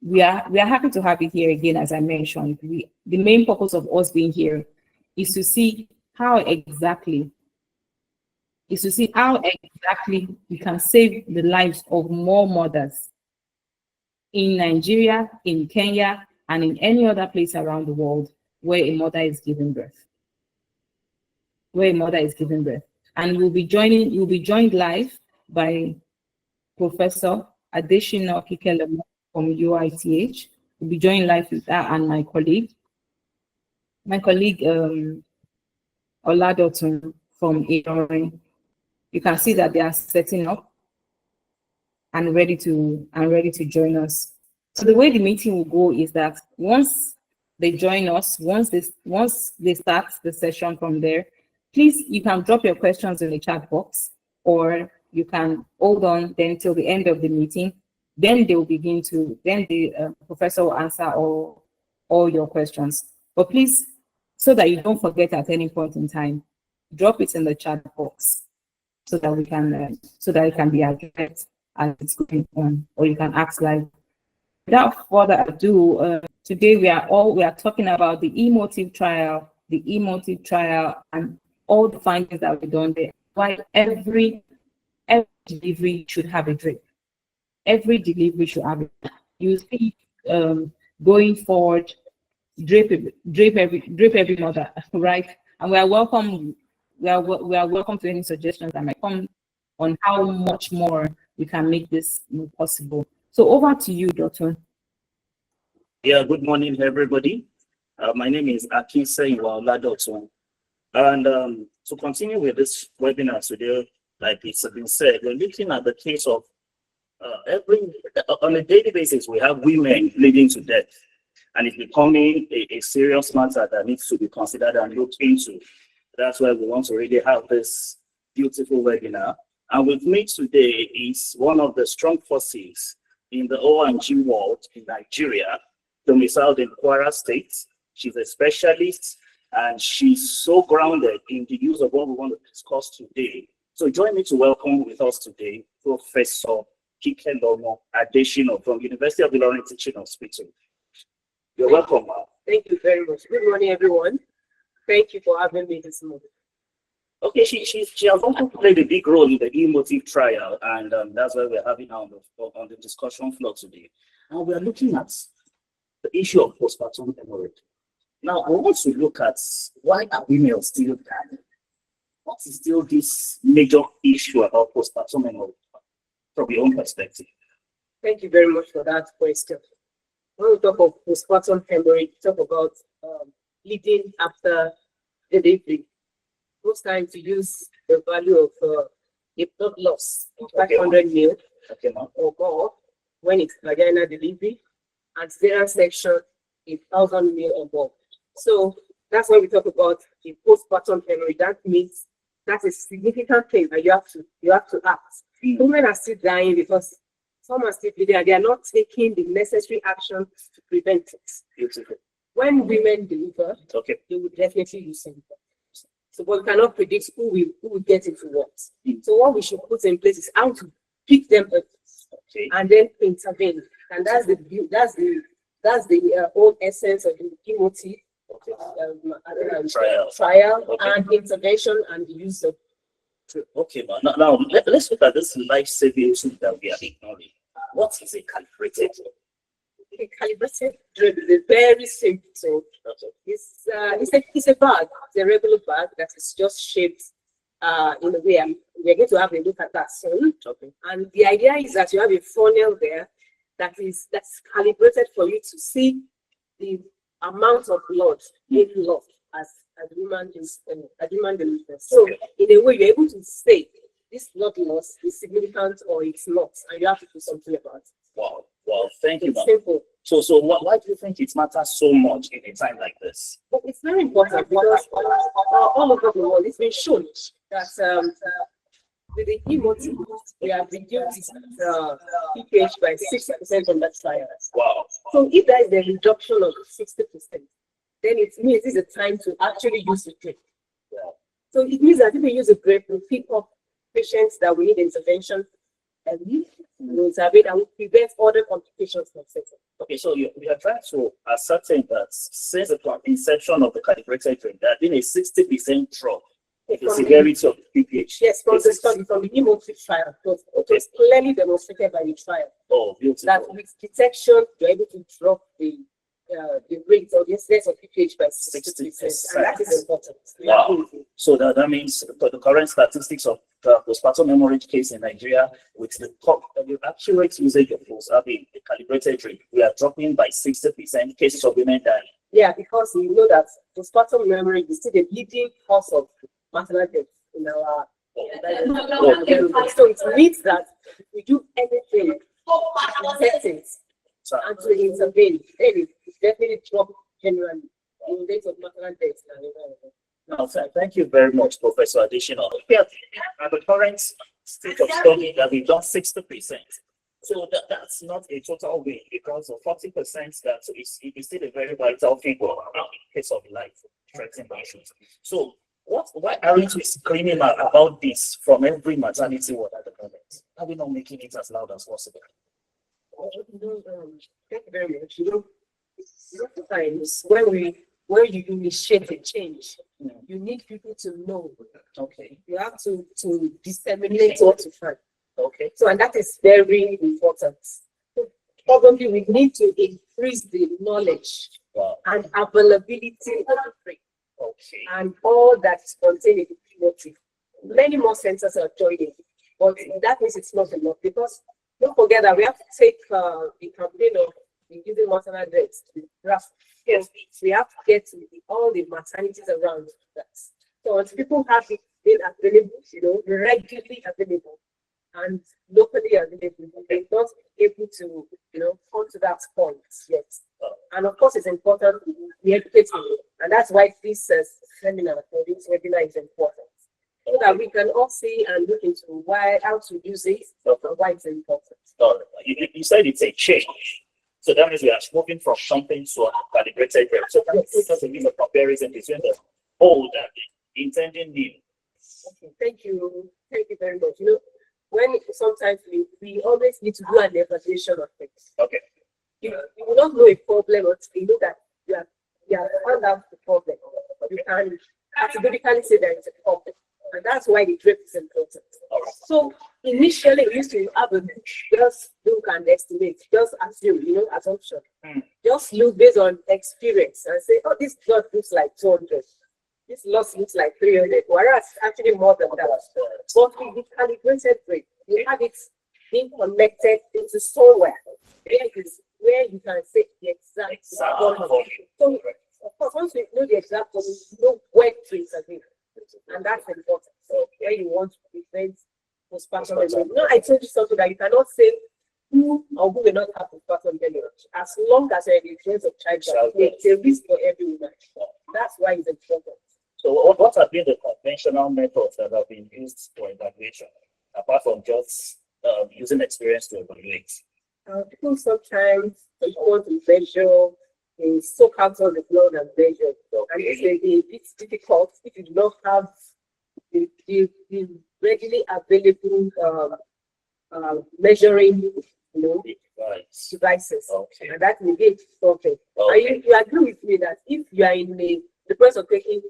we are happy to have you here again. As I mentioned, the main purpose of us being here is to see how exactly we can save the lives of more mothers in Nigeria, in Kenya, and in any other place around the world where a mother is giving birth. And you'll be joined live by Professor Adesina Kikelomo from UITH. We'll be joined live with her and my colleague Oladotun from Ilorin. You can see that they are setting up and ready to join us. So the way the meeting will go is that once they join us, once they start the session from there, please, you can drop your questions in the chat box, or you can hold on then till the end of the meeting. Then the professor will answer all your questions. But please, so that you don't forget at any point in time, drop it in the chat box so that it can be addressed as it's going on, or you can ask live. Without further ado, today we are talking about the emotive trial, and all the findings that we've done there. Why every delivery should have a drape. Every delivery should have it. You see, going forward, drape every mother, right? And we are welcome to any suggestions that might come on how much more we can make this possible. So over to you, Doctor. Yeah, good morning, everybody. My name is Akinse Oladotun. And to continue with this webinar today, like it's been said, we're looking at the case of on a daily basis, we have women leading to death. And it's becoming a serious matter that needs to be considered and looked into. That's why we want to really have this beautiful webinar. And with me today is one of the strong forces in the O&G world in Nigeria, domiciled in Kwara State. She's a specialist and she's so grounded in the use of what we want to discuss today. So join me to welcome with us today, Professor Kikelomo Adesina from University of Ilorin Teaching Hospital. You're welcome, ma'am. Thank you very much. Good morning, everyone. Thank you for having me this morning. Okay, she has also played a big role in the emotive trial, and that's why we're having her on the discussion floor today. And we're looking at the issue of postpartum hemorrhage. Now, I want to look at why are women still dying? What is still this major issue about postpartum hemorrhage from your own perspective? Thank you very much for that question. When we talk of postpartum hemorrhage, talk about bleeding after delivery. Most times we use the value of a blood loss of 500 ml or more when it's vaginal delivery, and cesarean section 1,000 ml or more. So that's when we talk about the postpartum hemorrhage. That means that's a significant thing that you have to act. Women are still dying because some are still bleeding and they are not taking the necessary action to prevent it. Beautiful. When women deliver, they will definitely use it. So, but we cannot predict who will get into what. So what we should put in place is how to pick them up and then intervene. And that's the whole essence of the emotive trial and intervention and the use of. Okay, man. Now let's look at this life-saving tool that we are ignoring. What is a calibrated drape? A calibrated drape is a very simple tool. It's a bag. It's a regular bag that is just shaped in a way. We're going to have a look at that soon. And the idea is that you have a funnel there that's calibrated for you to see the amount of blood being lost as woman delivers. So in a way, you're able to say this blood loss is significant or it's not, and you have to do something about it. Wow, thank you. It's simple. So why do you think it matters so much in a time like this? But it's very important because all over the world, it's been shown that with the emotive, we have reduced PPH by 60% on that trial. Wow. So if there is a reduction of 60%, then it means it's a time to actually use the drape. So it means that if we use a drape, we pick up patients that we need intervention early, intervene, and will prevent other complications from setting. Okay, so we are trying to ascertain that since the inception of the calibrated drape, there has been a 60% drop in the severity of PPH. Yes, from the study, from the hemorrhage trial, it was clearly demonstrated by the trial. Oh, beautiful. That with detection, you're able to drop the rate or the incidence of PPH by 60%. And that is important. Wow. So that means the current statistics of the postpartum hemorrhage case in Nigeria, with the accurate usage of those having the calibrated drape, we are dropping by 60% cases of women dying. Yeah, because we know that postpartum hemorrhage is still the leading cause of maternal death in our so it means that if we do anything to detect it and to intervene, then it definitely drop generally in the rate of maternal death. No, thank you very much, Professor Adesina. At the current state of study that we've done 60%. So that's not a total win, because of 40% that is still a very vital figure in case of life threatening issues. So why aren't we screaming about this from every maternity ward at the moment? Are we not making it as loud as possible? Thank you very much. Sometimes when you initiate a change, you need people to know. Okay. You have to disseminate what you find. Okay. So, and that is very important. So probably we need to increase the knowledge and availability of the drink. Okay. And all that's contained in the PPH. Many more centers are joining, but that means it's not enough, because don't forget that we have to take the campaign of using maternal drapes to grasp. Yes, we have to get to all the maternities around that. So as people have it been available, regularly available and locally available, they're not able to, come to that point yet. And of course, it's important to be educated, and that's why this seminar or this webinar is important, so that we can all see and look into how to use it and why it's important. You said it's a change. So that means we are moving from something to a calibrated drape. So can you put us a comparison between the old and the intended new? Okay, thank you. Thank you very much. When sometimes we always need to do an evaluation of things. Okay. You will not know a problem until you know that you have found out the problem. You can categorically say there is a problem. And that's why the drape is important. So initially we used to have just look and estimate, just assume, assumption. Just look based on experience and say, oh, this lot looks like 200. This loss looks like 300, whereas actually more than that. But with the calibrated drape, you have it being connected into somewhere where you can say the exact volume. So, of course, once you know the exact volume, you know when to intervene. And that's important. Where you want to prevent postpartum hemorrhage. I told you something that you cannot say who or who will not have postpartum hemorrhage. As long as you're in the influence of childbirth, it's a risk for every woman. That's why it's important. So what have been the conventional methods that have been used for evaluation, apart from just using experience to evaluate? People sometimes want to measure, they soak out all the blood and measure. And it's difficult if you do not have the readily available measuring devices. Okay. And that negates something. Okay. And you agree with me that if you are in the process of taking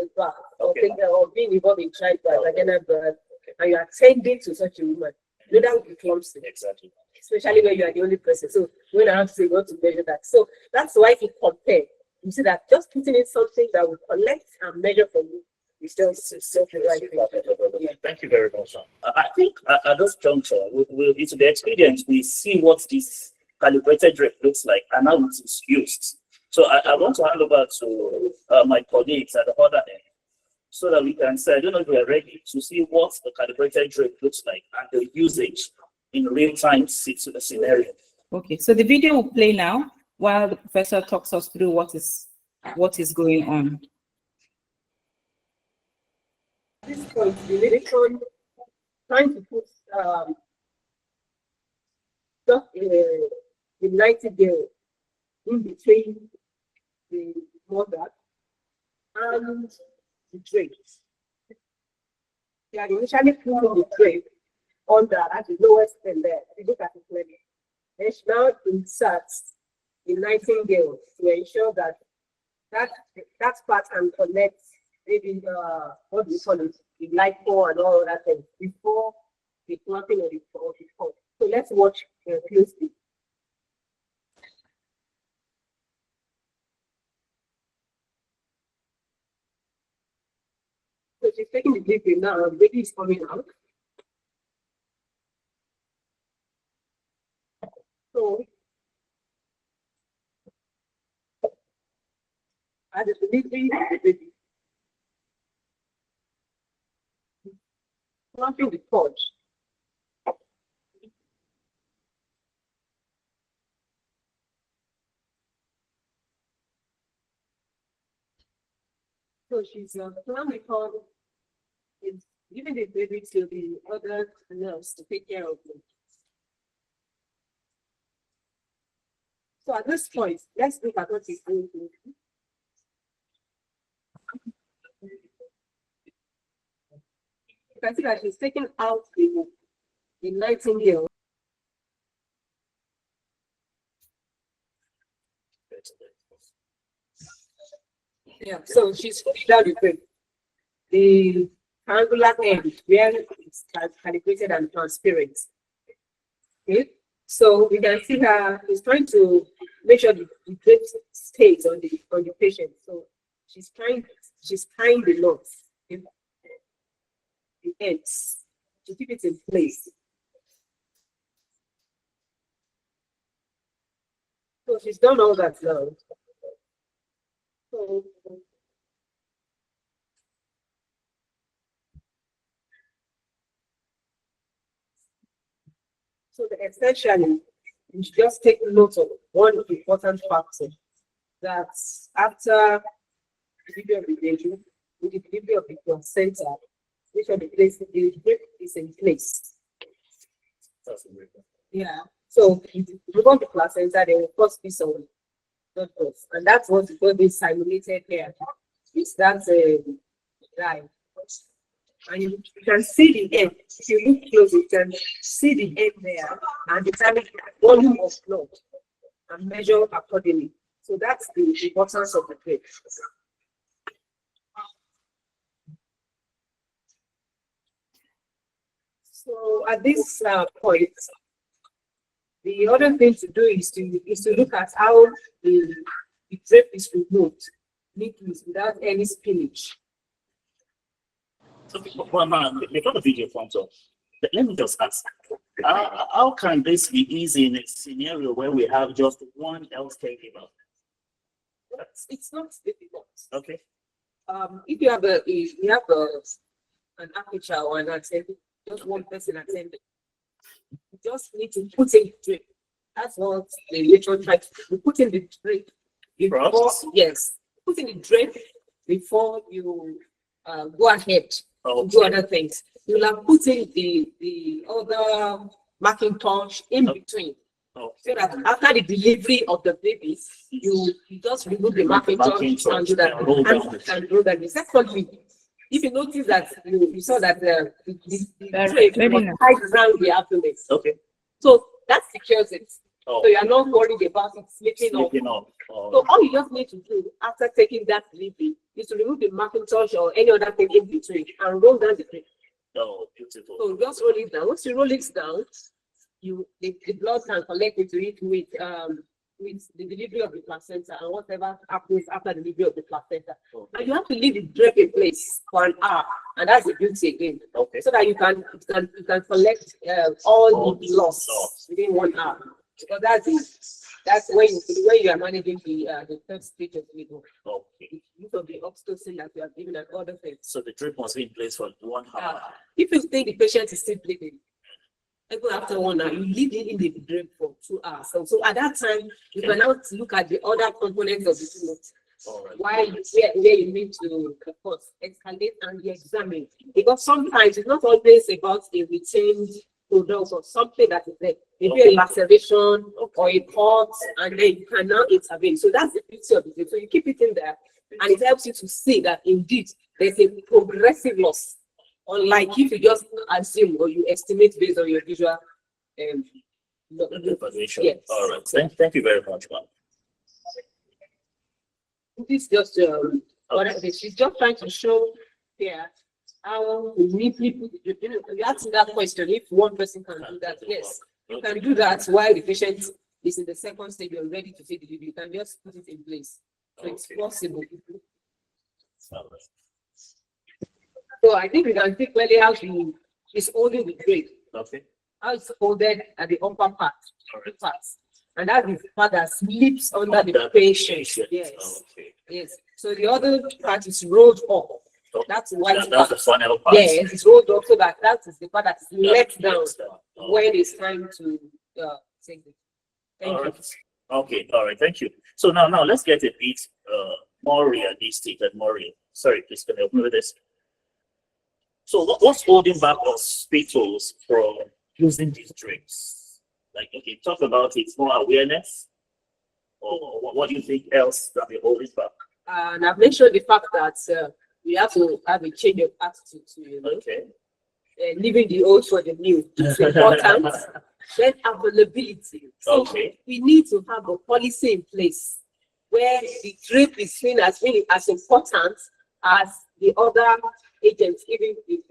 a bath or being involved in childbirth, and you are tending to such a woman, that would be clumsy. Exactly. Especially when you are the only person. So when I have to say what to measure that. So that's why if you compare, you see that just putting in something that will collect and measure for you is just the right thing. Yeah. Thank you very much. I think at this juncture, it's the experience, we see what this calibrated drape looks like and how it is used. So I want to hand over to my colleagues at the other end, so that we can say, I don't know if we are ready to see what the calibrated drape looks like and the usage in real-time scenario. Okay, so the video will play now while the professor talks us through what is going on. At this point, the trying to put just the 90-day in between the mother and the drape. They are initially putting the drape under at the lowest end there. You look at it clearly. Then she now inserts the nightingale to ensure that that part can connect maybe what do you call it, the lipo and all that thing before the clamping of the cord. So let's watch closely. So she's taking the delivery now, the baby is coming out. So at the delivery of the baby, clamping the cord. So she's clamping the cord, is giving the baby to the other nurse to take care of them. So at this point, let's look at what she's doing. You can see that she's taking out the nightingale. Yeah, so she's putting down the triangular end where it's calibrated and transparent. Okay, so we can see her is trying to make sure the drape stays on the patient. So she's tying the knots, the ends, to keep it in place. So she's done all that now. So essentially, you should just take note of one important factor, that after the delivery of the baby, with the delivery of the placenta, which are the drape is in place. Yeah. So if you remove the placenta, there will first be some blood clots, and that's what is going to be simulated here. It's that line. And you can see the end. If you look close, you can see the end there and determine the volume of blood and measure accordingly. So that's the importance of the drape. So at this point, the other thing to do is to look at how the drape is removed neatly without any spillage. So before the video comes up, let me just ask, how can this be easy in a scenario where we have just one healthcare giver? It's not difficult. Okay. If you have an aperture or an attendant, just one person attending, you just need to put in the drape. That's what the literature tries to do. Put in the drape before, yes, put in the drape before you go ahead to do other things. You'll have put in the other marking touch in between. So that after the delivery of the baby, you just remove the marking touch and do that. And roll that. Secondly, if you notice that you saw that the drape was tied around the abdomen. Okay. So that secures it. So you are not worried about it slipping off. So all you just need to do after taking that delivery is to remove the marking touch or any other thing in between and roll down the drape. Oh, beautiful. So just roll it down. Once you roll it down, the blood can collect into it with the delivery of the placenta and whatever happens after the delivery of the placenta. And you have to leave the drape in place for an hour, and that's the beauty again. Okay. So that you can collect all the loss within 1 hour. Because that's when you are managing the third stage of labor. Okay. Use of the oxytocin that you are given and other things. So the drip must be in place for 1 hour. If you think the patient is still bleeding, even after 1 hour, you leave it in the drape for 2 hours. So at that time, you can now look at the other components of the tumor. Where you need to, of course, escalate and examine. Because sometimes it's not always about a retained product or something that is there. Maybe a laceration or a cut, and then you can now intervene. So that's the beauty of it. So you keep it in there, and it helps you to see that indeed there's a progressive loss. Unlike if you just assume or you estimate based on your visual evaluation. yes. All right. Thank you very much, ma'am. This just she's just trying to show here how we neatly put it. You ask that question, if one person can do that, yes, you can do that while the patient is in the second stage, you're ready to take delivery. You can just put it in place. So it's possible. So I think we can see clearly how she is holding the drape. Okay. How it's folded at the upper part, and that is the part that slips under the patient. Yes. Okay. Yes. So the other part is rolled up. That's why that's the funnel part. Yes, it's rolled up so that is the part that's let down when it's time to take it. Thank you. Okay, all right, thank you. So now let's get a bit more realistic and more real. Sorry, please can you help me with this? So what's holding back hospitals from using these drapes? Like, okay, talk about it, more awareness, or what do you think else that be holding back? And I've mentioned the fact that we have to have a change of attitude to, you know, Okay. Leaving the old for the new. It's important. Then availability. So Okay. we need to have a policy in place where the drape is seen as really as important as the other agents, even in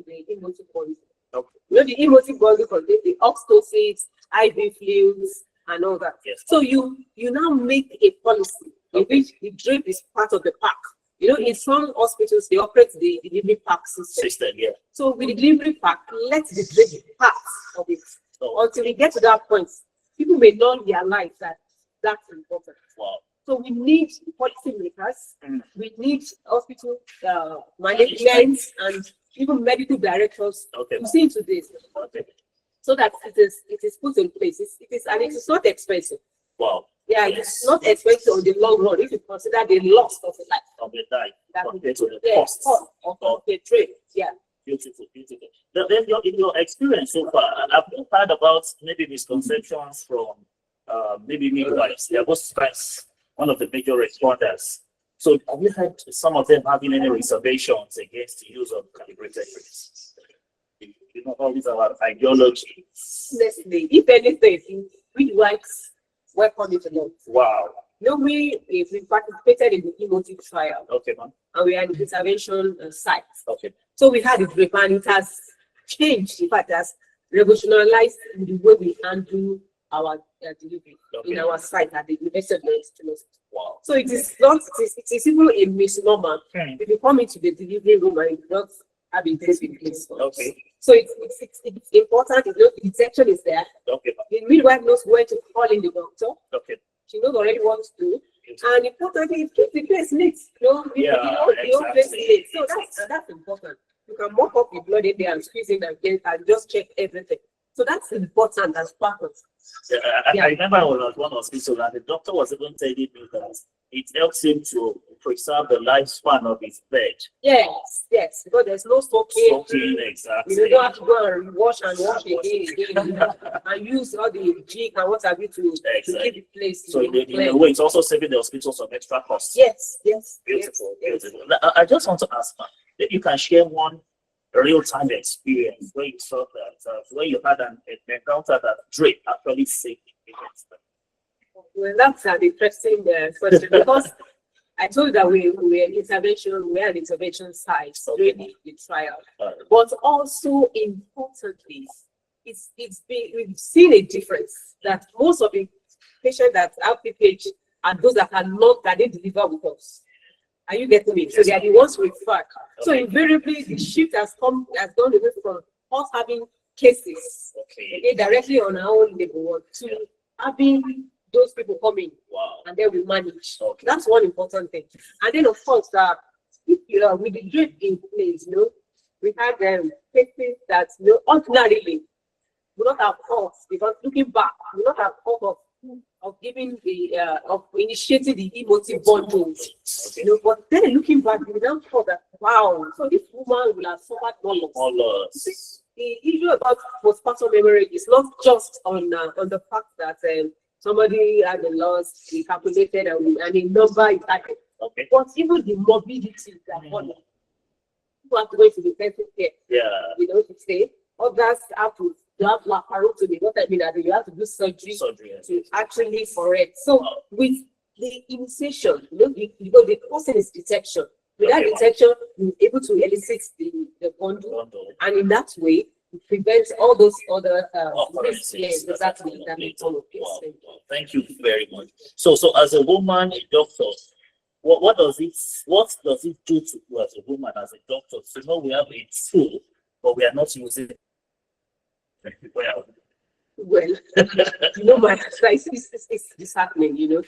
the emotive policy. Okay. You know, the emotive body contains the oxytocin, IV fluids, and all that. Yes. So you now make a policy in which the drape is part of the pack. You know, in some hospitals, they operate the delivery pack system. Yeah. So with the delivery pack, let the drape be part of it. Until we get to that point, people may not realize that that's important. Wow. So we need policymakers, we need hospital management, and even medical directors to see into this, so that it is put in place. It is not expensive. Wow. Yeah, it's not expensive on the long run if you consider the loss of a life. Of the life. That Compared to the cost cost of the trade. Yeah. Beautiful, beautiful. Then in your experience so far, I've heard about maybe misconceptions from maybe midwives. They are both times one of the major responders. So have you heard some of them having any reservations against the use of calibrated drapes? You know, all these are ideology. Honestly, if anything, midwives welcome it a lot. Wow. You know, we participated in the emotive trial. Okay, ma'am. And we are in the intervention site. Okay. So we had the drape, and it has changed. In fact, it has revolutionized the way we handle our delivery in our site at the University of Maryland. Wow. So it is not. It is even a misnomer. If you come into the delivery room and you not have a drape in place. Okay. So it's important. You know, the detection is there. Okay. The midwife knows where to call in the doctor. Okay. She knows already what to do. And importantly, it keeps the place neat. You know, the whole place neat. So that's important. You can mop up the blood in there and squeeze in again and just check everything. So that's important as part of. I remember I was at one hospital and the doctor was even telling me that it helps him to preserve the lifespan of his bed. Yes, because there's no soaking. Exactly. You don't have to go and wash again, and use all the jig and what have you to keep the place. So in a way, it's also saving the hospital some extra costs. Yes. Beautiful. I just want to ask, if you can share one real-time experience where you saw that, where you had an encounter that drape actually saved the patient's life. Well, that's an interesting question because I told you that we are an intervention site during the trial. But also importantly, we've seen a difference that most of the patients that have PPH are those that they deliver with us. Are you getting me? So they are the ones we refer. So invariably, the shift has gone away from us having cases directly on our own level to having those people coming. Wow. And then we manage. That's one important thing. And then of course, with the drape in place, we had cases that ordinarily would not have thought, because looking back, we would not have thought of giving of initiating the emotive bondage. But then looking back, we now thought that wow, so this woman will have suffered more loss. The issue about postpartum hemorrhage is not just on the fact that somebody had a loss, we calculated and a number is added. But even the morbidity that followed. People have to go to the intensive care. Yeah. You know, to stay. Others have to have laparotomy. What I mean is you have to do surgery to actually correct. So with the initiation, the process is detection. Without detection, you're able to elicit the bundle, and in that way, it prevents all those other risks. Yes, exactly. Thank you very much. So as a woman, a doctor, what does it do to you as a woman, as a doctor? So now we have a tool, but we are not using it. Well, my exercise is disheartening, You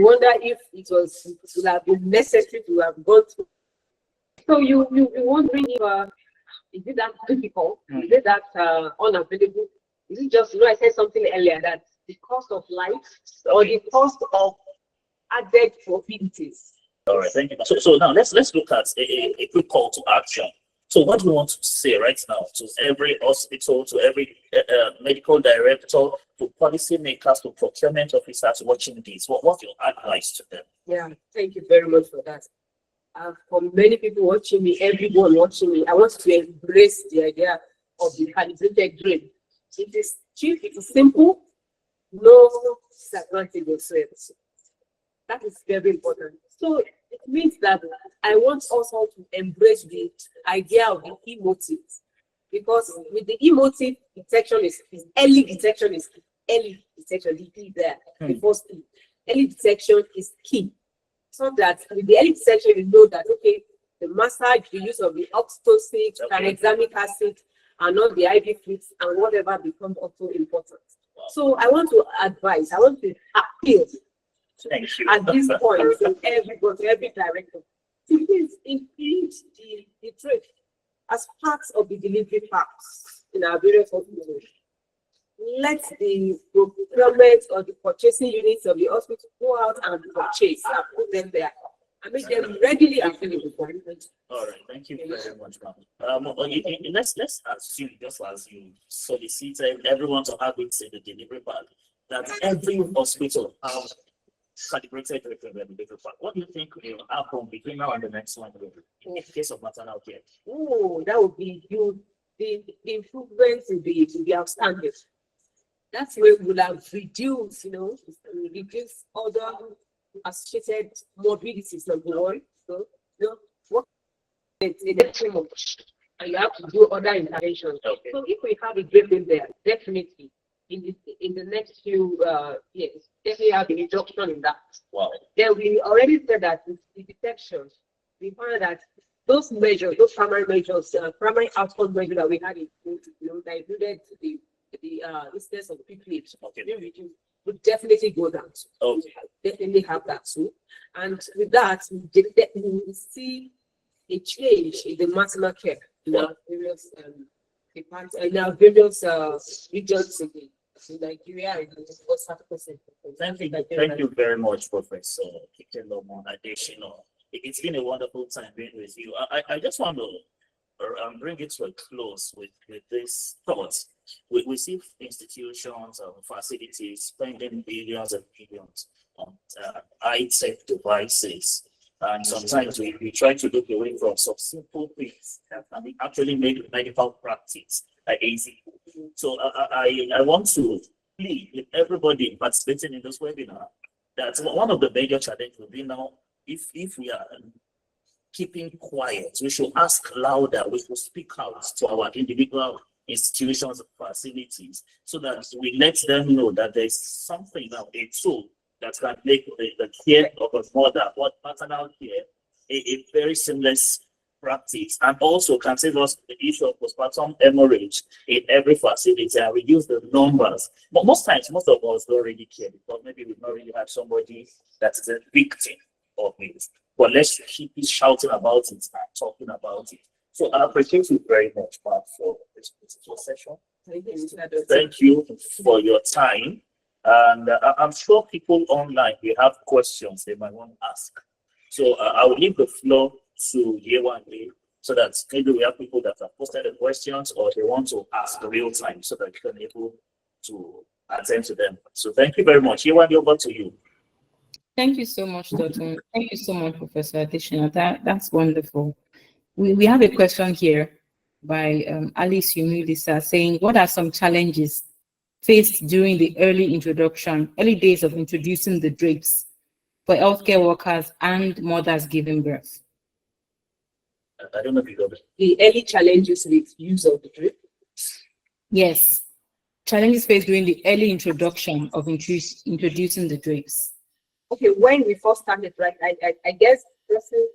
wonder if it would have been necessary to have gone through. So you're wondering if is it that difficult? Is it that unavailable? Is it just, I said something earlier that the cost of life or the cost of added probabilities? All right, thank you. So now let's look at a quick call to action. So what do you want to say right now to every hospital, to every medical director, to policymakers, to procurement officers watching this? What's your advice to them? Yeah, thank you very much for that. For many people watching me, everyone watching me, I want to embrace the idea of the calibrated drape. It is cheap, it is simple, no disadvantage whatsoever. That is very important. So it means that I want us all to embrace the idea of the emotive, because with the emotive, detection is early detection is early detection. The key there, the first key. Early detection is key. So that with the early detection, you know that the massage, the use of the oxytocin, tranexamic acid, and not the IV fluids and whatever becomes also important. So I want to advise, I want to appeal at this point to everybody, every director, to please include the drape as part of the delivery packs in our various hospitals. Let the procurement or the purchasing units of the hospital go out and purchase and put them there and make them readily available for everybody. All right, thank you very much, ma'am. Let's assume, just as you solicited everyone to have it in the delivery pack, that every hospital has calibrated drape in the delivery pack. What do you think will happen between now and the next one in the case of maternal care? Oh, that would be huge. The improvements will be outstanding. That's where we will have reduced, reduce other associated morbidities, number one. So, what it's too much, and you have to do other interventions. Okay. So if we have a drape in there, definitely in the next few years, definitely have a reduction in that. Wow. Then we already said that with the detection, we found that those measures, those primary measures, primary outcome measures that we had that included the instance of PPH, would definitely go down. Okay. Definitely have that too. And with that, we will see a change in the maternal care in our various departments, in our various regions in Nigeria and in West Africa. Thank you very much, Professor Kikelomo Adesina. It's been a wonderful time being with you. I just want to bring it to a close with this thought. We see institutions and facilities spending billions and billions on high-tech devices, and sometimes we try to look away from some simple things and we actually make medical practice easy. So I want to plead with everybody participating in this webinar that one of the major challenges will be now, if we are keeping quiet, we should ask louder, we should speak out to our individual institutions and facilities so that we let them know that there's something now, a tool that can make the care of a mother, maternal care, a very seamless practice, and also can save us the issue of postpartum hemorrhage in every facility and reduce the numbers. But most times, most of us don't really care because maybe we've not really had somebody that is a victim of it. But let's keep shouting about it and talking about it. So I appreciate you very much, Mark, for this particular session. Thank you for your time. And I'm sure people online will have questions they might want to ask. So I will leave the floor to Yewande so that maybe we have people that have posted the questions or they want to ask real time so that you can be able to attend to them. So thank you very much. Yewande, over to you. Thank you so much, Dr. Thank you so much, Professor Adesina. That's wonderful. We have a question here by Alice Yumilisa saying, what are some challenges faced during the early days of introducing the drapes for healthcare workers and mothers giving birth? I don't know if you got it. The early challenges with use of the drape. Yes, challenges faced during the early introduction of introducing the drapes. Okay, when we first started, right? I guess person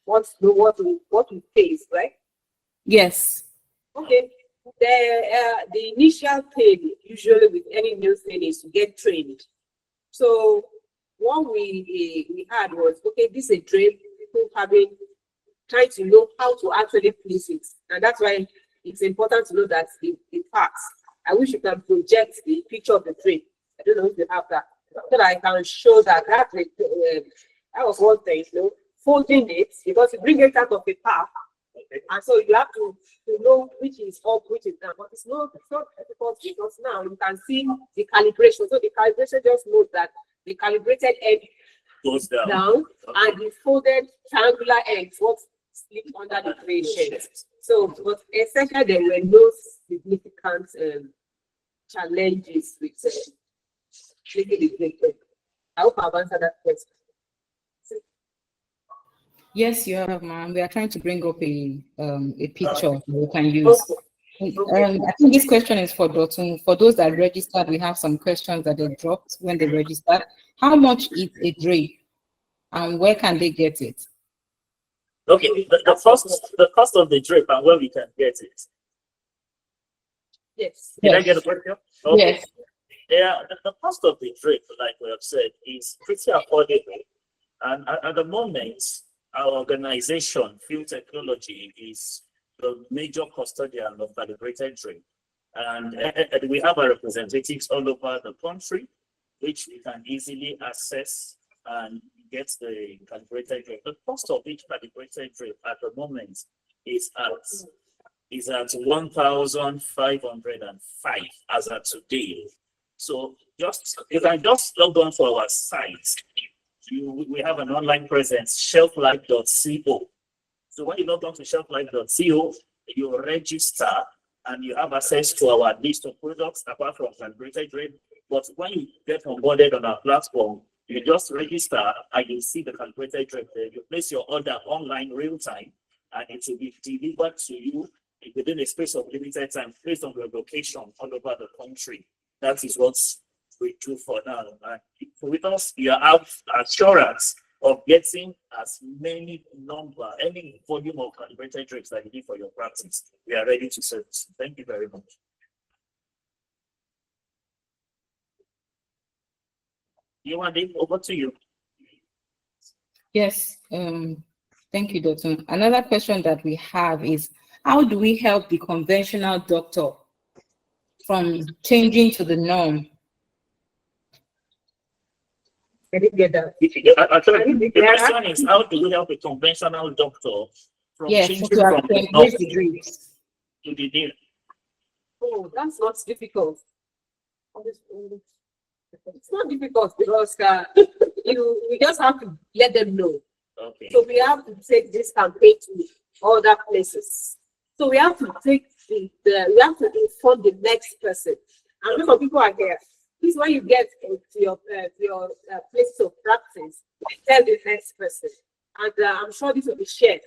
wants to know what we face, right? Yes. Okay. The initial pain usually with any new thing is to get trained. So what we had was, okay, this is a drape, people trying to know how to actually place it. And that's why it's important to know that the parts. I wish you can project the picture of the drape. I don't know if you have that. So that I can show that that was one thing, folding it, because you bring it out of the pack. And so you have to know which is up, which is down. But it's not difficult because now you can see the calibration. So the calibration just knows that the calibrated edge Goes down. And the folded triangular edge what slip under the patient. So, but essentially there were no significant challenges with making the drape. I hope I've answered that question. Yes, you have, ma'am. We are trying to bring up a picture we can use. I think this question is for Dotun. For those that registered, we have some questions that they dropped when they registered. How much is a drape, and where can they get it? Okay, the cost of the drape and where we can get it. Yes. Did I get a question? Okay. Yes. Yeah, the cost of the drape, like we have said, is pretty affordable. And at the moment, our organization, Field Technology, is the major custodian of calibrated drape. And we have our representatives all over the country, which we can easily access and get the calibrated drape. The cost of each calibrated drape at the moment is at 1,505 as of today. So you can just log on to our site. We have an online presence, shelflife.co. So when you log on to shelflife.co, you register and you have access to our list of products apart from calibrated drape. But when you get onboarded on our platform, you just register and you see the calibrated drape there. You place your order online real time and it will be delivered to you within a space of limited time based on your location all over the country. That is what we do for now. And with us, you have assurance of getting as any volume of calibrated drapes that you need for your practice. We are ready to service. Thank you very much. Yewande, over to you. Yes. Thank you, Dotun. Another question that we have is, how do we help the conventional doctor from changing to the norm? I didn't get that. Actually, the question is, how do we help a conventional doctor from changing from the norm to the new? Oh, that's not difficult. It's not difficult because we just have to let them know. Okay. So we have to take this campaign to other places. So we have to we have to inform the next person. And some people are here. This is when you get to your place of practice, tell the next person. And I'm sure this will be shared.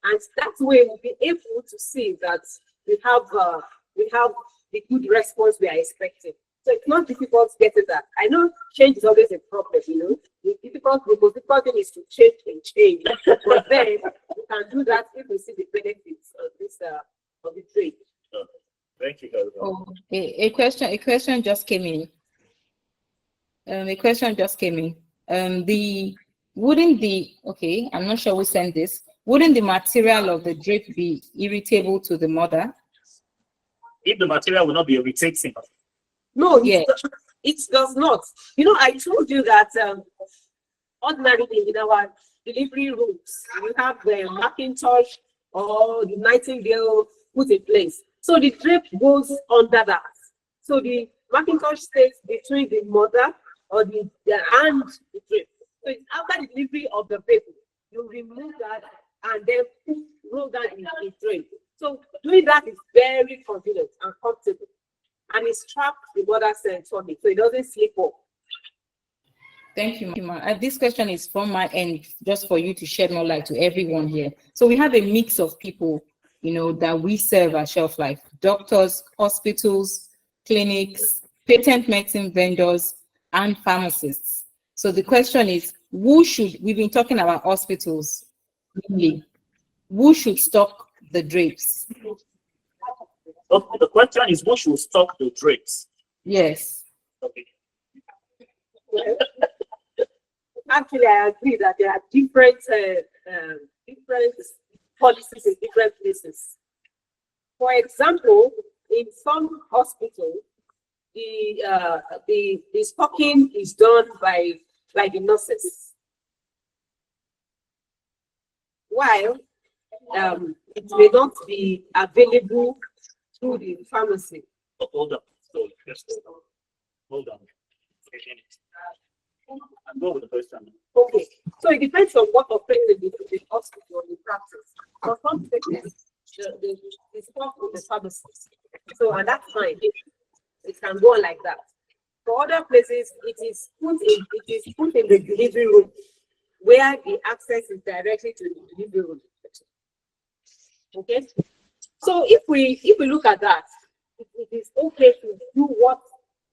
And that way we'll be able to see that we have the good response we are expecting. So it's not difficult to get to that. I know change is always a problem, The most difficult thing is to change and change. But then we can do that if we see the benefits of this of the trade. Thank you very much. Oh, a question just came in. Okay, I'm not sure who sent this. Wouldn't the material of the drape be irritable to the mother? If the material will not be irritating. No, it does not. I told you that ordinarily in our delivery rooms, we have the Macintosh or the Nightingale put in place. So the drape goes under that. So the Macintosh stays between the mother or the and the drape. So it's after the delivery of the baby, you remove that and then roll down in the drape. So doing that is very convenient and comfortable, and it's trapped the mother's tummy, so it doesn't slip off. Thank you, Ma. This question is from my end, just for you to shed more light to everyone here. So we have a mix of people, that we serve at Shelf Life: doctors, hospitals, clinics, patent medicine vendors, and pharmacists. So the question is, we've been talking about hospitals, mainly. Who should stock the drapes? Okay, the question is, who should stock the drapes? Yes. Okay. Actually, I agree that there are different policies in different places. For example, in some hospitals, the stocking is done by the nurses, while it may not be available through the pharmacy. Oh, hold on. So, hold on. I'll go with the first one. Okay, so it depends on what occurs in the hospital or the practice. For some places, the stock with the pharmacist. So, and that's fine. It can go on like that. For other places, it is put in the delivery room, where the access is directly to the delivery room. Okay, so if we look at that, it is okay to do what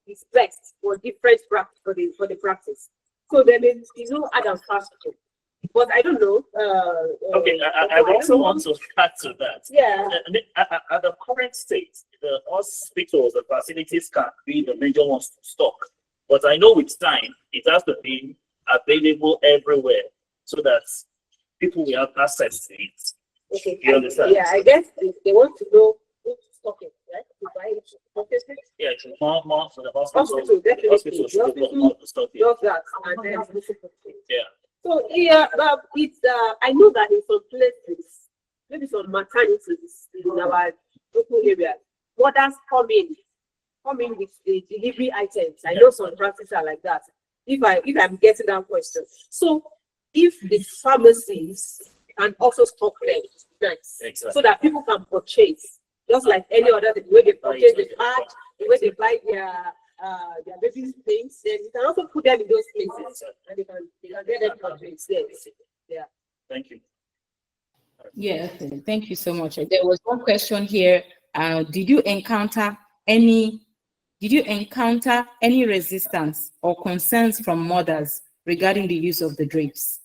is best for different practice for the practice. So then it's add and hospital. But I don't know. Okay, I also want to add to that. Yeah. At the current state, the hospitals, the facilities can be the major ones to stock. But I know with time, it has to be available everywhere so that people will have access to it. Okay. You understand? Yeah, I guess they want to know who to stock it, right? To buy it, purchase it. Yeah, it's more for the hospital. Hospital, definitely. Hospital should The be more to stock it. does that, and then Yeah. So yeah, it's I know that in some places, maybe some maternities in our local area, mothers come in with the delivery items. I know some practices are like that. If I'm getting that question, so if the pharmacies can also stock them, nice, Exactly. so that people can purchase, just like any other thing, the way they purchase the pad, the way they buy their baby things, then you can also put them in those places, and you can get them purchased. Yes. Yeah. Thank you. Yeah, okay. Thank you so much. There was one question here. Did you encounter any resistance or concerns from mothers regarding the use of the drapes?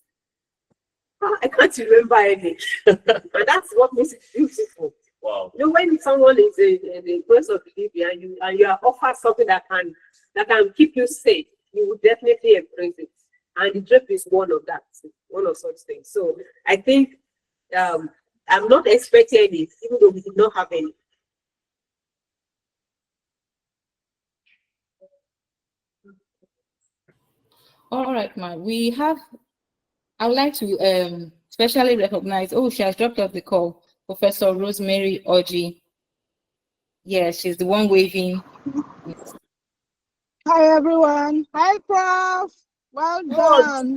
I can't remember any. And that's what makes it beautiful. Wow. When someone is in the process of delivery and you are offered something that can keep you safe, you will definitely embrace it. And the drape is one of such things. So I think I'm not expecting any, even though we did not have any. All right, ma. I would like to specially recognize, she has dropped off the call, Professor Rosemary Oji. Yeah, she's the one waving. Hi, everyone. Hi, Prof. Well done.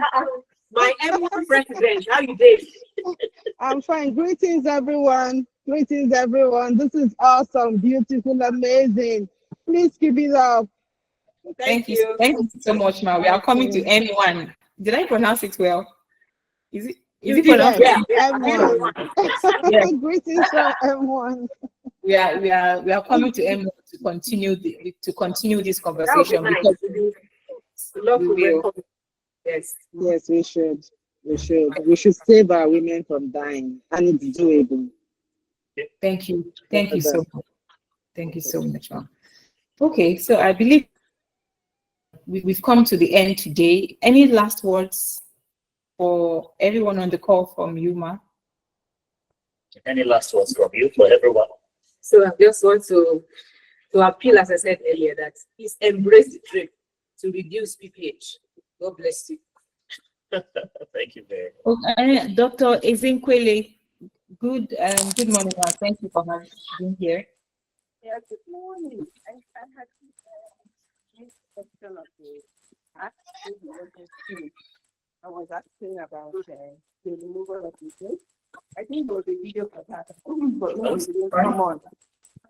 My M1 president, how you doing? I'm fine. Greetings, everyone. Greetings, everyone. This is awesome, beautiful, amazing. Please keep it up. Thank you. Thank you so much, ma. We are coming to M1. Did I pronounce it well? Is it pronounced? Yes, Yeah. M1. Yeah. Greetings from M1. We are coming to M1 to continue this conversation. Nice. Because we will. Yes. Yes, we should. We should save our women from dying, and it's doable. Thank you. Thank you so much. Thank you so much, ma'am. Okay, so I believe we've come to the end today. Any last words for everyone on the call from you, ma? Any last words from you for everyone? So I just want to appeal, as I said earlier, that please embrace the drape to reduce PPH. God bless you. Thank you very much. Okay, Dr. Ezinkwele, good morning, ma'am. Thank you for being here. Yeah, good morning. I had this question of I was asking about the removal of the drape. I think there was a video for that, but no, it didn't come on.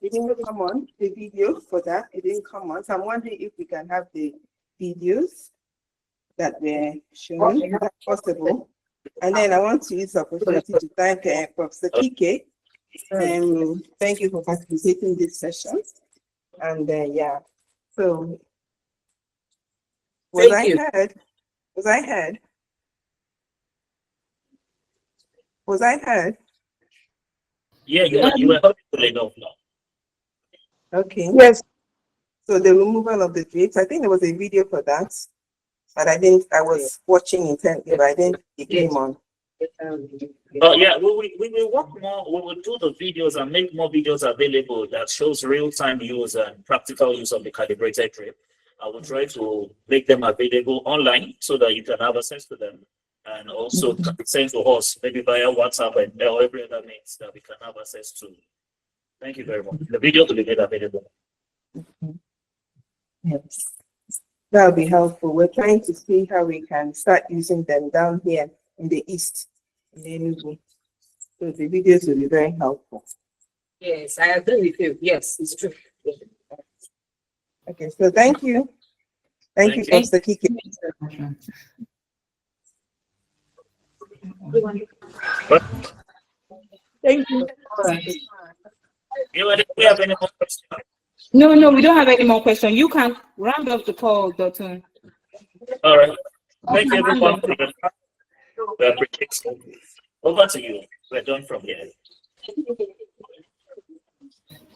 It didn't come on, the video for that, it didn't come on. So I'm wondering if we can have the videos that were shown, if that's possible. And then I want to use the opportunity to thank Professor Kike. Thank you for participating in this session. And yeah, so was I heard? Was I heard? Was I heard? Yeah, you were helpful enough now. Okay. Yes. So the removal of the drapes, I think there was a video for that, but I was watching intently, but I didn't, it came on. Yeah, we will work more. We will do the videos and make more videos available that shows real-time use and practical use of the calibrated drape. I will try to make them available online so that you can have access to them, and also send to us maybe via WhatsApp and every other means that we can have access to. Thank you very much. The video will be made available. Yes, that would be helpful. We're trying to see how we can start using them down here in the east. So the videos will be very helpful. Yes, I agree with you. Yes, it's true. Okay, so thank you. Thank you, Pastor Kike. Thank you. Do we have any more questions? No, we don't have any more questions. You can round up the call, Dr. All right. Thank you, everyone. We appreciate it. Over to you. We're done from here.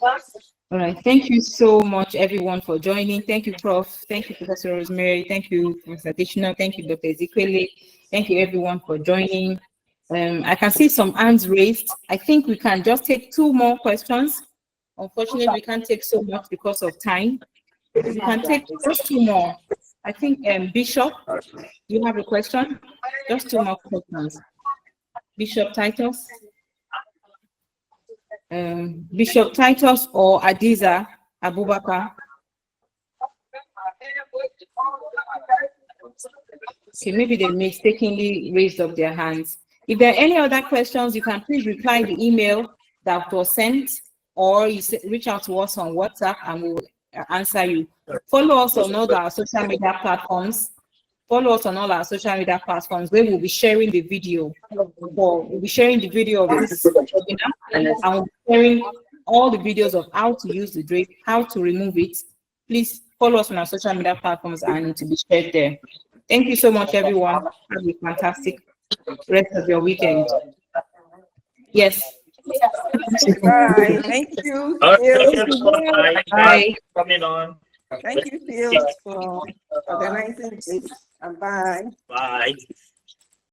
All right. Thank you so much, everyone, for joining. Thank you, Prof. Thank you, Professor Rosemary. Thank you, Professor Adesina. Thank you, Dr. Ezekwele. Thank you, everyone, for joining. I can see some hands raised. I think we can just take 2 more questions. Unfortunately, we can't take so much because of time. We can take just 2 more. I think Bishop, you have a question? Just 2 more questions. Bishop Titus. Bishop Titus or Adiza Abubakar. Okay, maybe they mistakenly raised up their hands. If there are any other questions, you can please reply the email that was sent, or you reach out to us on WhatsApp and we'll answer you. Follow us on all our social media platforms. Follow us on all our social media platforms where we'll be sharing the video. We'll be sharing the video of this webinar, and we'll be sharing all the videos of how to use the drape, how to remove it. Please follow us on our social media platforms and to be shared there. Thank you so much, everyone. Have a fantastic rest of your weekend. Yes. Bye. Thank you. All right. Phil. Thank you, everyone. Bye. Coming on. Thank you, Phil, for organizing this. And bye. Bye.